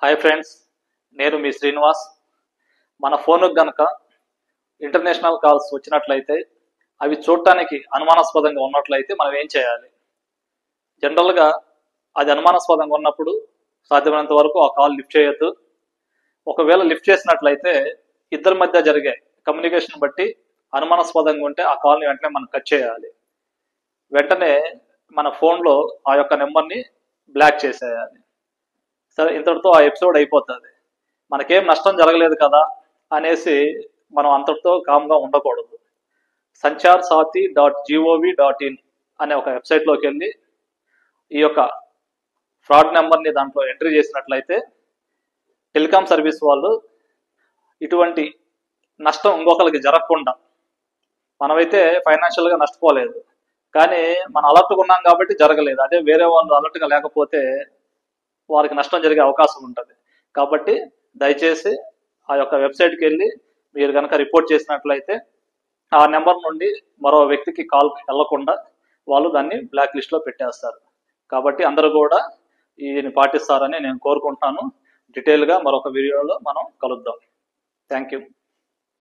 Hi friends, నేను మీ శ్రీనివాస్. మన ఫోన్కు గనక ఇంటర్నేషనల్ కాల్స్ వచ్చినట్లయితే, అవి చూడటానికి అనుమానాస్పదంగా ఉన్నట్లయితే మనం ఏం చేయాలి? జనరల్గా అది అనుమానాస్పదంగా ఉన్నప్పుడు సాధ్యమైనంత వరకు ఆ కాల్ లిఫ్ట్ చేయొద్దు. ఒకవేళ లిఫ్ట్ చేసినట్లయితే ఇద్దరి మధ్య జరిగే కమ్యూనికేషన్ బట్టి అనుమానాస్పదంగా ఉంటే ఆ కాల్ని వెంటనే మనం కట్ చేయాలి. వెంటనే మన ఫోన్లో ఆ యొక్క నెంబర్ని బ్లాక్ చేసేయాలి. సరే, ఇంతటితో ఆ ఎపిసోడ్ అయిపోతుంది. మనకేం నష్టం జరగలేదు కదా అనేసి మనం అంతటితో కామ్గా ఉండకూడదు. sancharsati.gov.in అనే ఒక వెబ్సైట్లోకి వెళ్ళి ఈ యొక్క ఫ్రాడ్ నెంబర్ని దాంట్లో ఎంట్రీ చేసినట్లయితే టెలికాం సర్వీస్ వాళ్ళు ఇటువంటి నష్టం ఇంకొకరికి జరగకుండా, మనమైతే ఫైనాన్షియల్గా నష్టపోలేదు కానీ మన అలర్ట్గా ఉన్నాం కాబట్టి జరగలేదు. అదే వేరే వాళ్ళు అలర్ట్గా లేకపోతే వారికి నష్టం జరిగే అవకాశం ఉంటుంది. కాబట్టి దయచేసి ఆ యొక్క వెబ్సైట్కి వెళ్ళి మీరు కనుక రిపోర్ట్ చేసినట్లయితే ఆ నెంబర్ నుండి మరో వ్యక్తికి కాల్ వెళ్లకుండా వాళ్ళు దాన్ని బ్లాక్ లిస్ట్లో పెట్టేస్తారు. కాబట్టి అందరూ కూడా దీన్ని పాటిస్తారని నేను కోరుకుంటున్నాను. డీటెయిల్గా మరొక వీడియోలో మనం కలుద్దాం. Thank you.